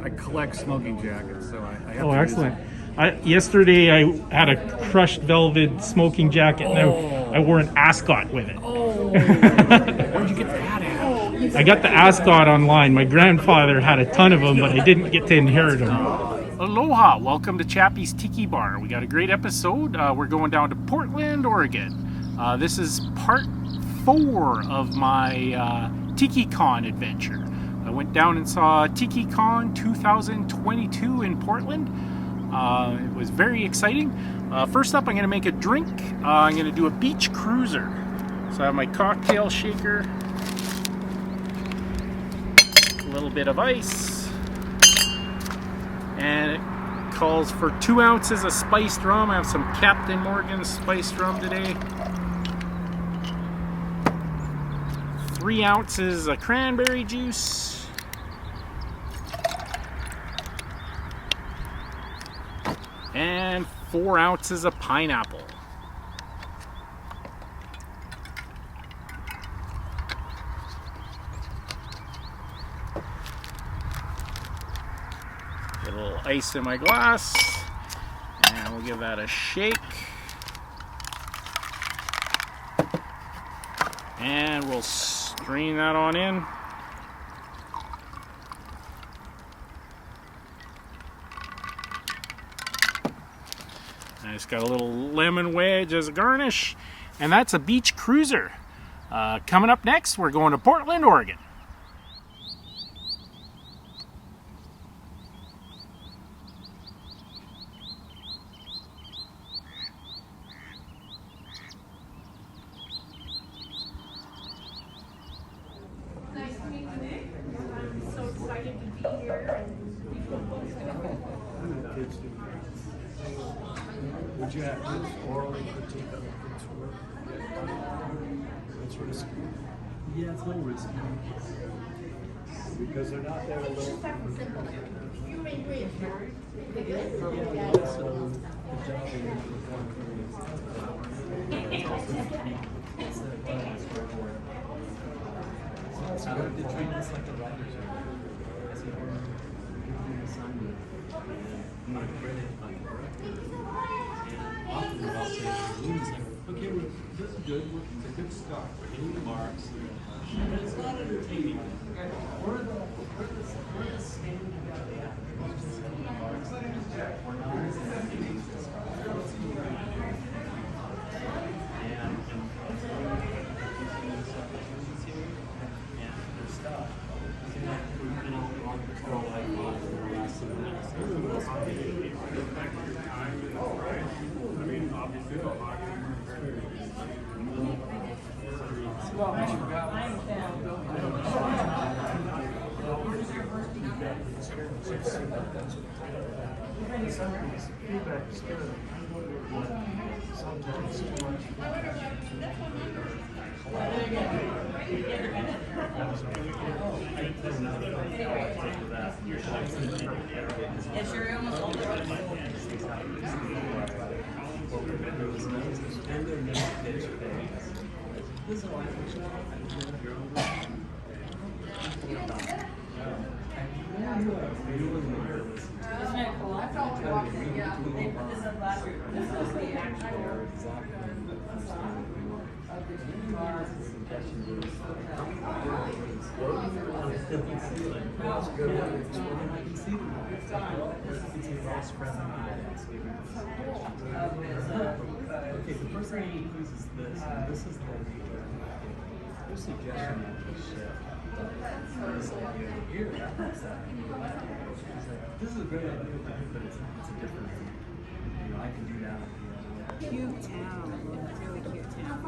I collect smoking jackets, so I have Oh, to excellent. use Yesterday I had a crushed velvet smoking jacket, and I wore an ascot with it. Oh, where'd you get that at? I got the ascot online. My grandfather had a ton of them, but I didn't get to inherit them. Aloha! Welcome to Chappy's Tiki Bar. We got a great episode. We're going down to Portland, Oregon. This is part 4 of my Tiki Kon adventure. I went down and saw Tiki Kon 2022 in Portland. It was very exciting. First up, I'm going to make a drink. I'm going to do a beach cruiser. So I have my cocktail shaker, a little bit of ice, and it calls for 2 ounces of spiced rum. I have some Captain Morgan spiced rum today. 3 ounces of cranberry juice. And 4 ounces of pineapple. Get a little ice in my glass, and we'll give that a shake. And we'll strain that on in. I just got a little lemon wedge as a garnish, and that's a beach cruiser. Coming up next, we're going to Portland, Oregon. Nice to meet you, Nick. I'm so excited to be here. Would you have to orally critique of its work? It's risky. Yeah, it's a little risky. Because they're not there a little. So the job I like to treat this like a writer's room. I said, we're doing an assignment, and I'm going to credit my corrector. And often what I'll say to the is like, okay, this is good, it's a good start, we're hitting the marks, but it's not entertaining. Where the standard you got at? We're just hitting the marks, we're not entertaining. Feedback is good. Sometimes too much. Yes, you're almost all the And their next pitch phase. This is why They put this up last year. This was the actual. Okay, the first thing he uses this, and this is their suggestion of the shift. It's like, here, that's that. This is a good idea, but it's a different, I can do that. Cute town. Really cute town.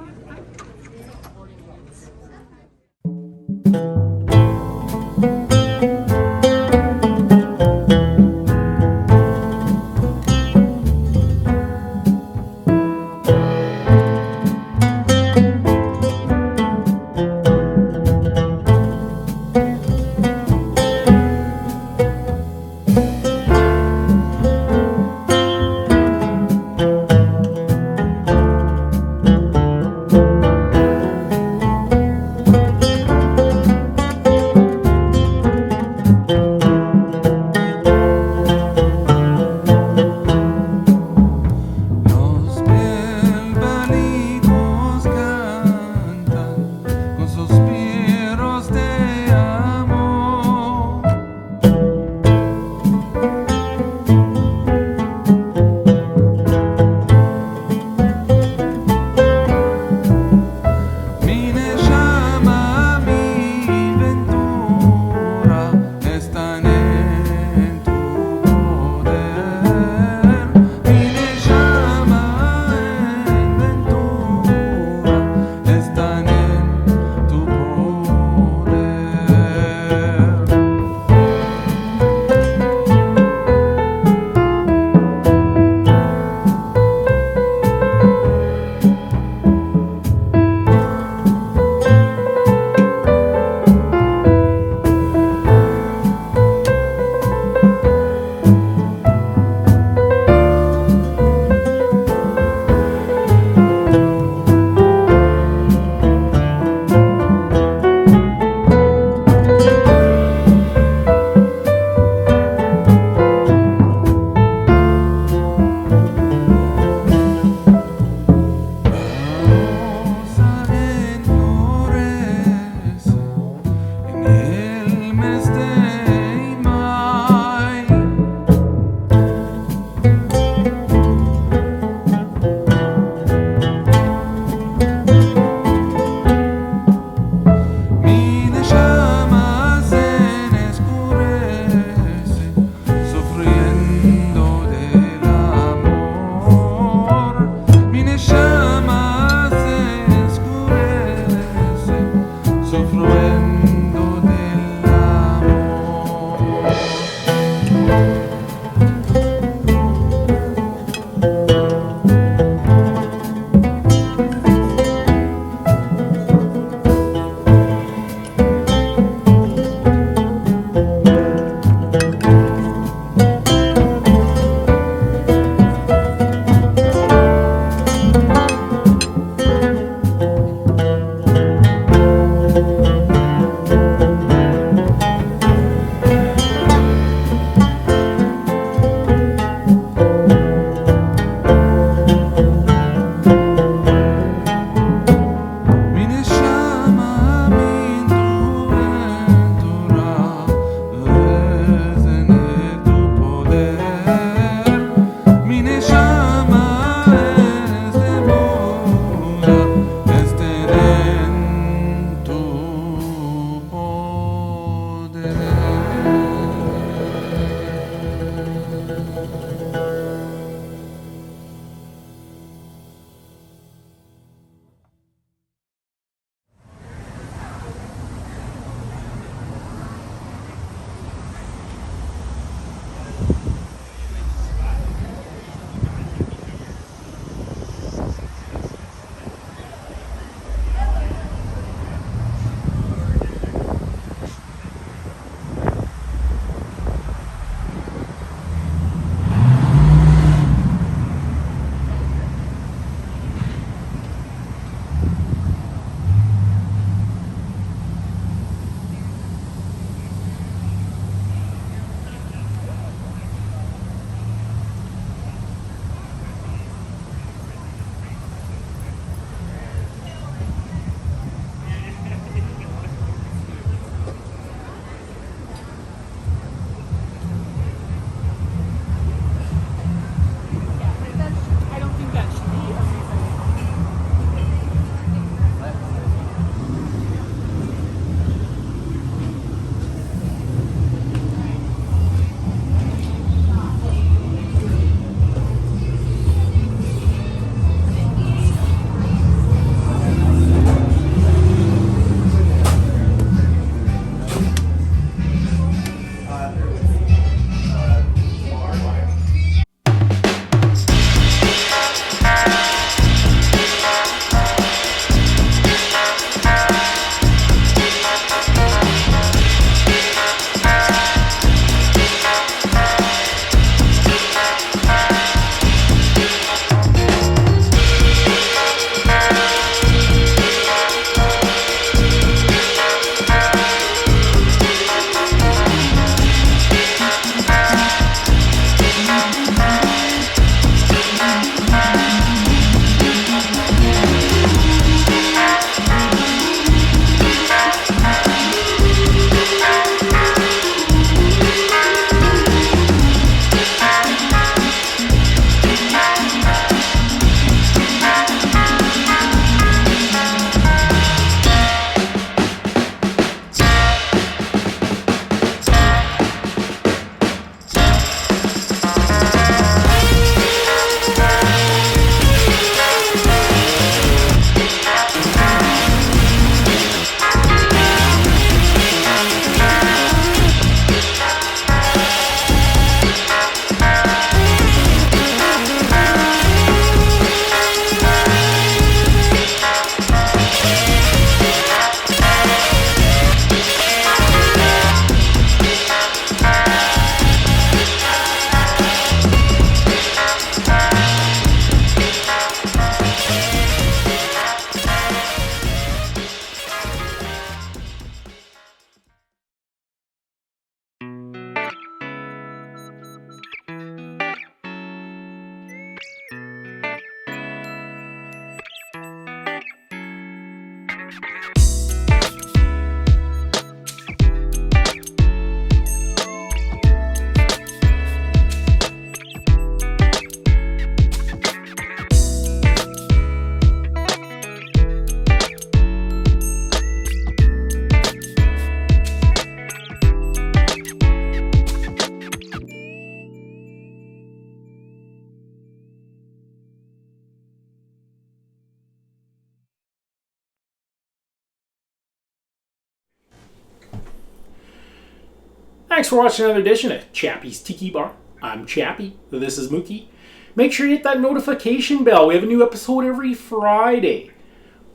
Thanks for watching another edition of Chappy's Tiki Bar. I'm Chappy. This is Mookie. Make sure you hit that notification bell. We have a new episode every Friday.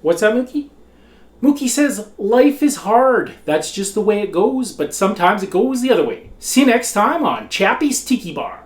What's that, Mookie? Mookie says, life is hard. That's just the way it goes, but sometimes it goes the other way. See you next time on Chappy's Tiki Bar.